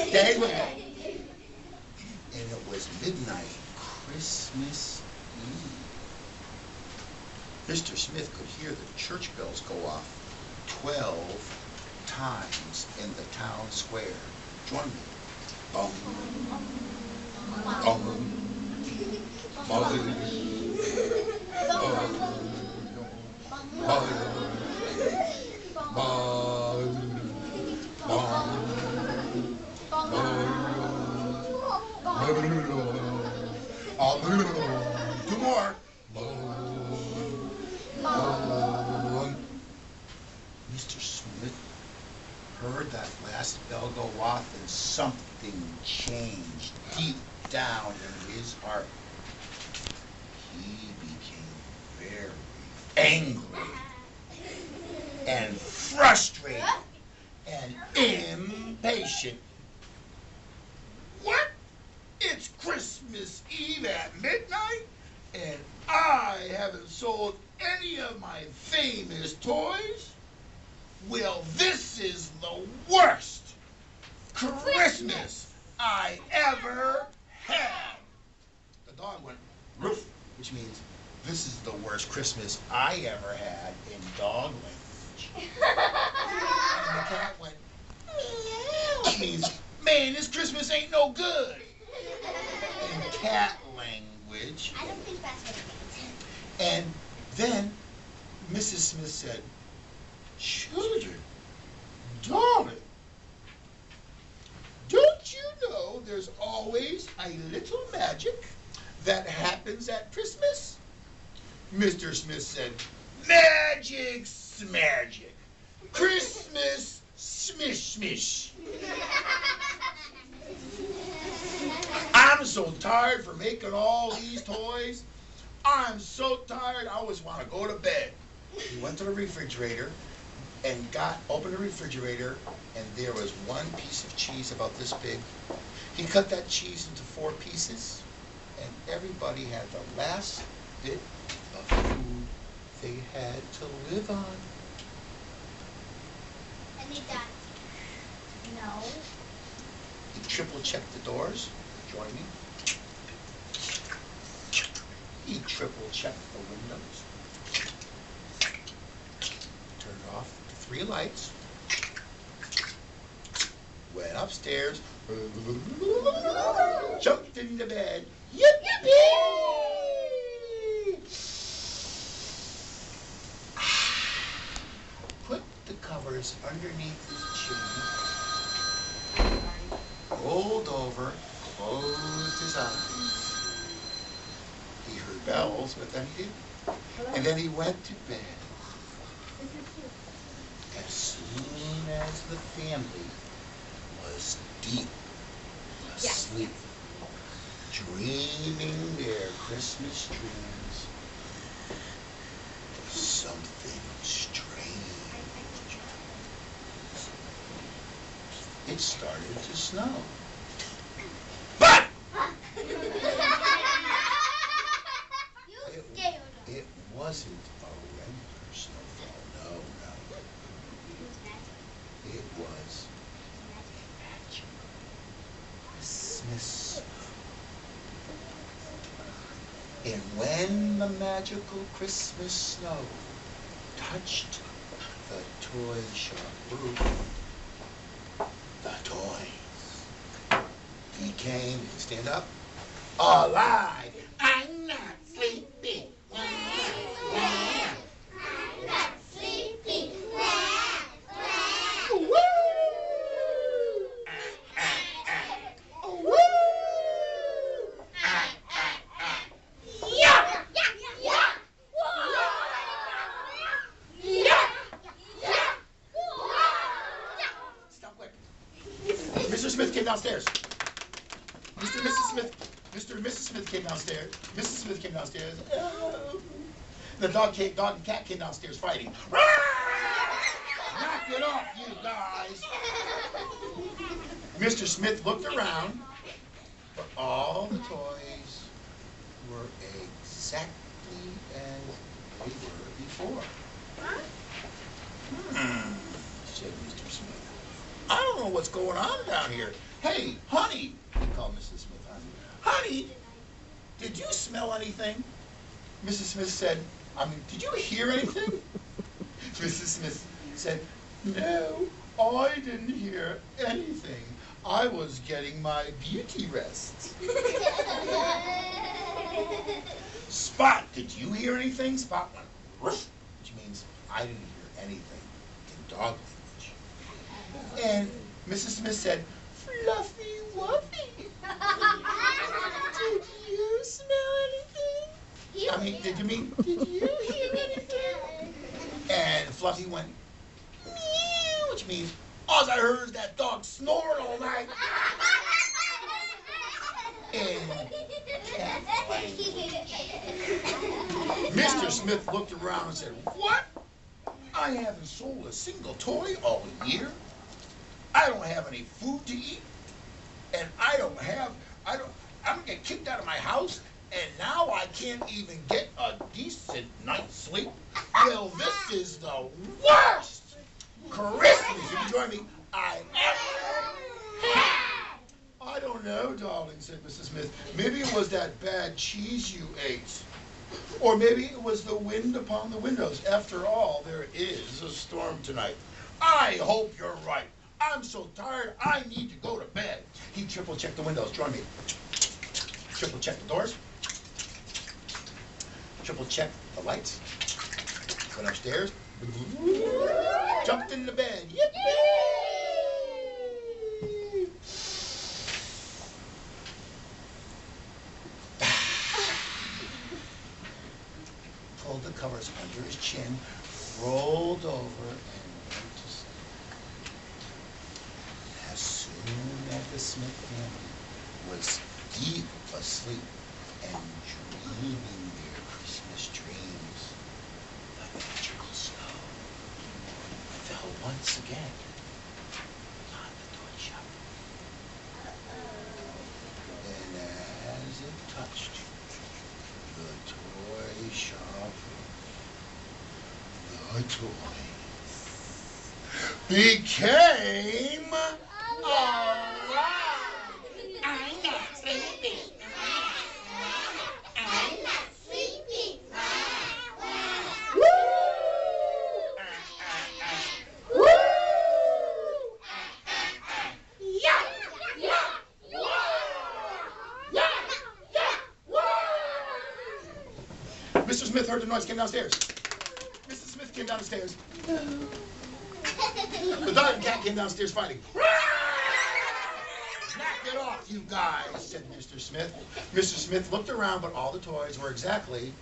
Stayed with me. And it was midnight, Christmas Eve. Mr. Smith could hear the church bells go off 12 times in the town square. Join me. Bum, bum, bum, two more. Mr. Smith heard that last bell go off and something changed deep down in his heart. He became very angry and frustrated and impatient. What? It's Christmas Eve at midnight and I haven't sold any of my famous toys? Well, this is the worst Christmas I ever had. The dog went roof, which means this is the worst Christmas I ever had in dog language. And the cat went meow, which means, man, this Christmas ain't no good. In cat language. I don't think that's what it means. And then Mrs. Smith said, children, darling, don't you know there's always a little magic that happens at Christmas? Mr. Smith said, magic's magic. Christmas smish smish. I'm so tired for making all these toys. I'm so tired I always want to go to bed. He went to the refrigerator and opened the refrigerator, and there was one piece of cheese about this big. He cut that cheese into 4 pieces, and everybody had the last bit of food they had to live on. And they died. No. He triple-checked the doors. Join me. He triple-checked the windows. Turned off the 3 lights. Went upstairs. Jumped into bed. Yippee! Put the covers underneath his chin. Rolled over. Closed his eyes. He heard bells, but then he didn't. And then he went to bed. As soon as the family was deep asleep, dreaming their Christmas dreams, something strange. It started to snow. But it wasn't a regular snowfall. No, no. It was magic Christmas. And when the magical Christmas snow touched the toy shop roof, the toys became, stand up, alive. I'm not sleeping. I'm not sleeping. Woo! Woo! Yeah! Stop quick. Mr. Smith came downstairs. Mr. and Mrs. Smith came downstairs. Mrs. Smith came downstairs. The dog and cat came downstairs fighting. Knock it off, you guys. Mr. Smith looked around, but all the toys were exactly as they were before. Said Mr. Smith. I don't don't know what's going on down here. Hey, honey, he called Mrs. Smith, honey, did you smell anything? Mrs. Smith said, did you hear anything? Mrs. Smith said, no, I didn't hear anything. I was getting my beauty rest. Spot, did you hear anything? Spot went, woof, which means I didn't hear anything in dog language. And Mrs. Smith said, Fluffy Wuffy, did you smell anything? Did you hear anything? And Fluffy went, meow, which means all I heard is that dog snoring all night. And Mr. Smith looked around and said, what? I haven't sold a single toy all year. I don't have any food to eat. And I'm gonna get kicked out of my house, and now I can't even get a decent night's sleep. Well, this is the worst Christmas, you join me, I don't know, darling, said Mrs. Smith. Maybe it was that bad cheese you ate. Or maybe it was the wind upon the windows. After all, there is a storm tonight. I hope you're right. I'm so tired, I need to go to bed. He triple-checked the windows. Join me. Triple-checked the doors. Triple-checked the lights. Went upstairs. Jumped in the bed. Yippee! Pulled the covers under his chin, rolled over, and went to sleep. As soon as the Smith family was deep asleep and dreaming their Christmas dreams, the magical snow fell once again on the toy shop. And as it touched the toy shop, the toys became alive. I'm not sleeping. I'm not sleeping. Woo! Woo! Yeah! Yeah! Yeah! Yeah! Yeah! Mr. Smith heard the noise, came downstairs. Mrs. Smith came down the stairs. The dog and cat came downstairs fighting. Knock it off, you guys, said Mr. Smith. Mr. Smith looked around, but all the toys were exactly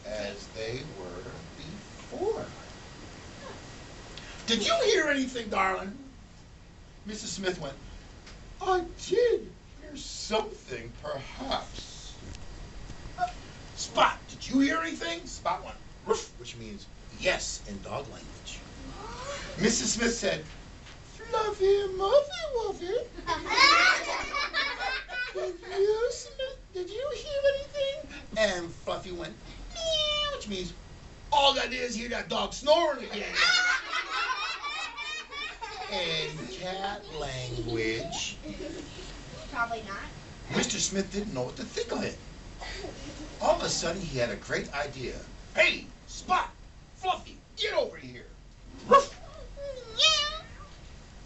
as they were before. Did you hear anything, darling? Mrs. Smith went, I did hear something, perhaps. Spot, did you hear anything? Spot went, woof, which means yes in dog language. Mrs. Smith said, Fluffy, Muffy, Wuffy, did you hear anything? And Fluffy went, meow, which means all I did is hear that dog snoring again. In cat language, Probably not. Mr. Smith didn't know what to think of it. All of a sudden, he had a great idea. Hey, Spot, Fluffy, get over here. Ruff.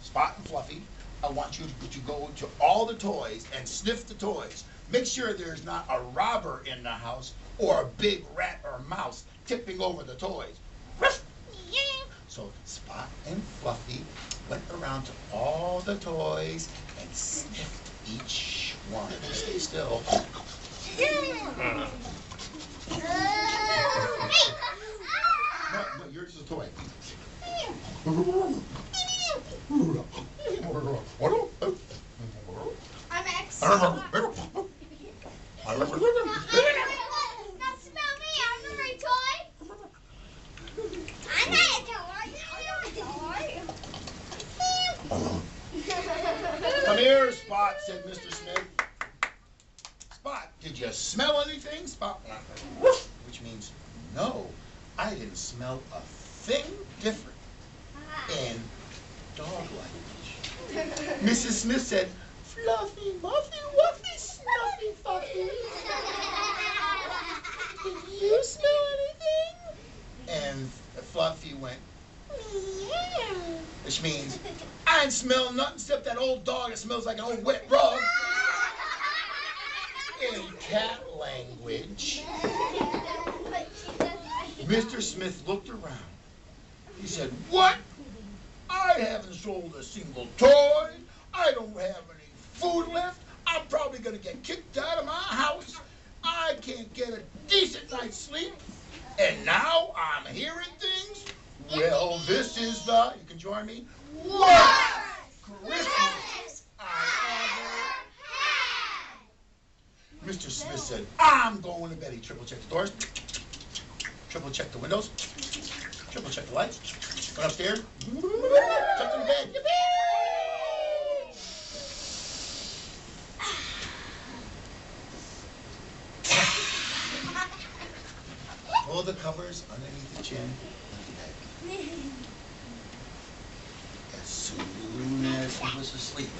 Spot and Fluffy, I want you to go to all the toys and sniff the toys. Make sure there's not a robber in the house or a big rat or mouse tipping over the toys. Ruff. So Spot and Fluffy went around to all the toys and sniffed each one. Stay still. No, yours is a toy. I'm X. Not smell me. I'm the right toy. I'm not a toy. I'm not a toy. Come here, Spot, said Mr. Smith. Spot, did you smell anything? Spot went, woof, which means no, I didn't smell a thing different. And dog language. Mrs. Smith said, "Fluffy, Muffy, Wuffy, Snuffy, Fuffy. Did you smell anything?" And Fluffy went, "Meow," which means, "I ain't smell nothing except that old dog that smells like an old wet rug." In cat language, Mr. Smith looked around. He said, "What? I haven't sold a single toy. I don't have any food left. I'm probably going to get kicked out of my house. I can't get a decent night's sleep. And now I'm hearing things. Well, this is the," you can join me, "worst Christmas I ever had." Mr. Smith said, "I'm going to bed." He triple checked the doors, triple checked the windows, triple checked the lights, went upstairs, jumped in bed. Pull the covers underneath the chin. As soon as he was asleep,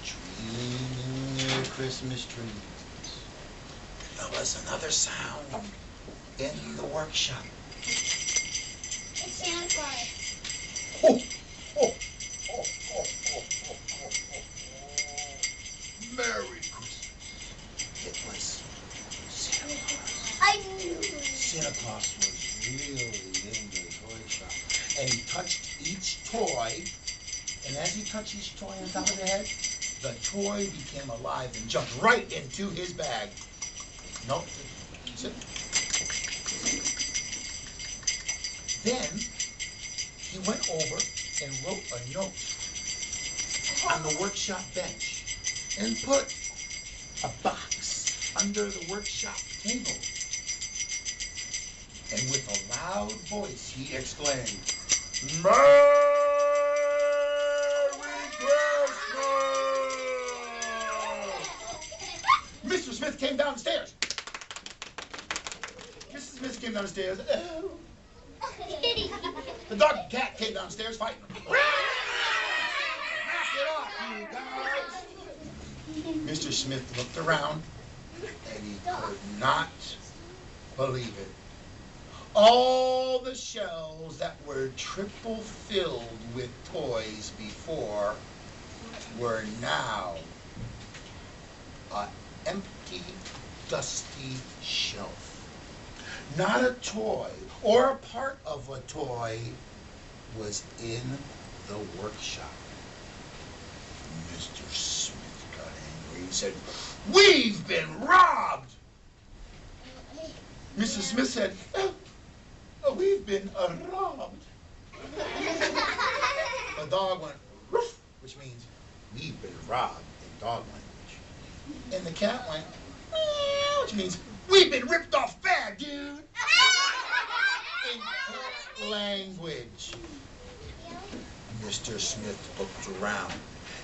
dreaming their Christmas dreams, there was another sound in the workshop. It's Santa Claus. Ho, ho, ho, ho, ho, ho, ho, ho. Merry Christmas. It was Santa Claus. I knew it. Santa Claus was really in the toy shop. And he touched each toy, and as he touched each toy on top of the head, the toy became alive and jumped right into his bag. Nope. Sit. Then he went over and wrote a note on the workshop bench and put a box under the workshop table. And with a loud voice, he exclaimed, "Merry Christmas!" Mr. Smith came down the stairs. Mrs. Smith came down the stairs. The dog and cat came downstairs fighting. Knock it off, you guys. Mr. Smith looked around, and he could not believe it. All the shelves that were triple filled with toys before were now an empty, dusty shelf. Not a toy or a part of a toy was in the workshop. Mr. Smith got angry and said, "We've been robbed!" Mrs. Smith said, "We've been robbed." The dog went, "Roof," which means we've been robbed in dog language. And the cat went, "Meow," which means we've been ripped off bad, dude. In cat language. Mr. Smith looked around.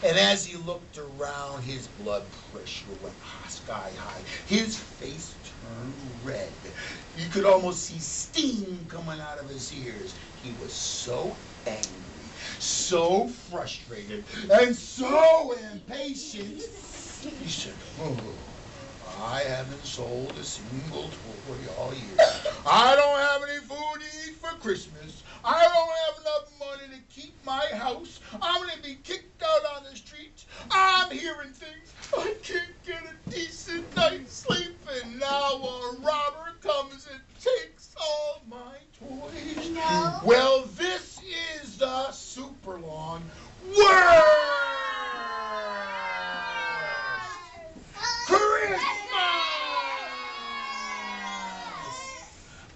And as he looked around, his blood pressure went sky high. His face turned red. You could almost see steam coming out of his ears. He was so angry, so frustrated, and so impatient. He said, "Oh, I haven't sold a single toy all year. I don't have any food to eat for Christmas. I don't have enough money to keep my house. I'm going to be kicked out on the streets. I'm hearing things. I can't get a decent night's sleep. And now a robber comes and takes all my toys." No. Well, this is the super long worst Christmas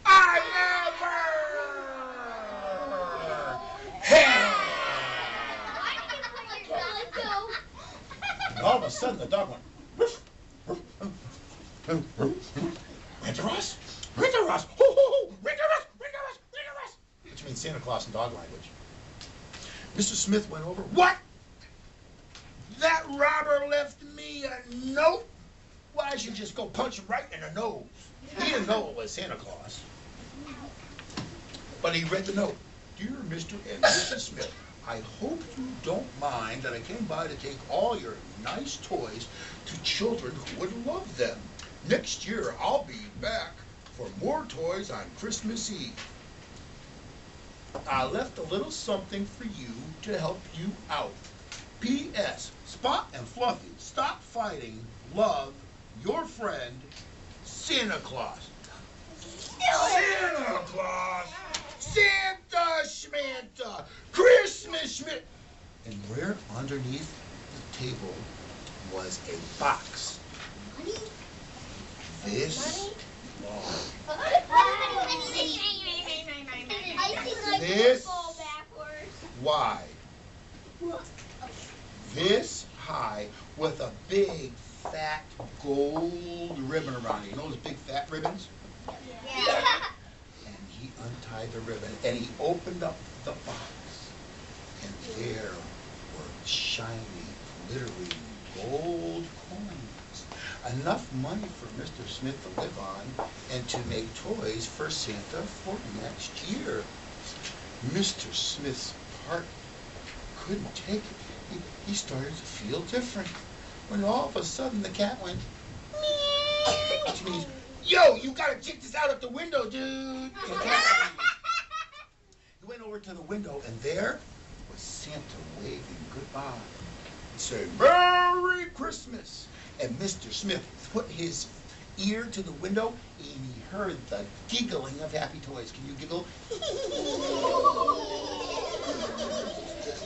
I ever had. Why did you put your belly go? And all of a sudden, the dog went, "Ruff, ruff, ruff, ruff." Winter Ross, Winter Ross, ho, ho, ho, Winter Ross, Winter Ross, Winter Ross, which means Santa Claus in dog language. Mr. Smith went over. "What? That robber left me a note? Well, I should just go punch him right in the nose." He didn't know it was Santa Claus. But he read the note. "Dear Mr. and Mrs. Smith, I hope you don't mind that I came by to take all your nice toys to children who would love them. Next year, I'll be back for more toys on Christmas Eve. I left a little something for you to help you out. P.S. Spot and Fluffy, stop fighting. Love, your friend, Santa Claus. Santa Claus! Santa Schmanta! Christmas Schmidt! And where underneath the table was a box. This large. This wide. This high with a big fat gold ribbon around it. You know those big fat ribbons? Yeah. And he untied the ribbon and he opened up the box. And there were shiny, glittering gold coins. Enough money for Mr. Smith to live on and to make toys for Santa for next year. Mr. Smith's partner couldn't take it. He started to feel different. When all of a sudden the cat went, meow, which means, yo, you gotta kick this out of the window, dude. He went over to the window and there was Santa waving goodbye. He said, Merry Christmas. And Mr. Smith put his ear to the window and he heard the giggling of happy toys. Can you giggle?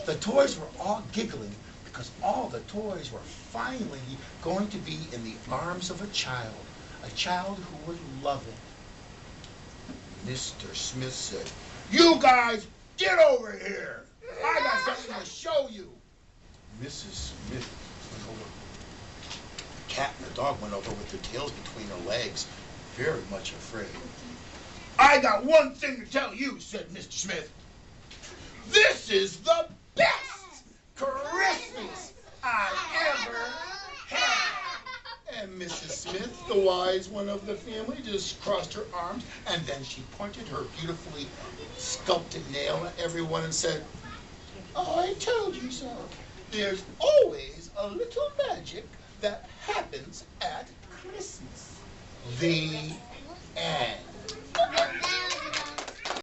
The toys were all giggling because all the toys were finally going to be in the arms of a child who would love it. Mr. Smith said, you guys, get over here. I got something to show you. Mrs. Smith went over. The cat and the dog went over with their tails between their legs, very much afraid. I got one thing to tell you, said Mr. Smith. This is the best Christmas I ever had. And Mrs. Smith, the wise one of the family, just crossed her arms and then she pointed her beautifully sculpted nail at everyone and said, I told you so. There's always a little magic that happens at Christmas. The end.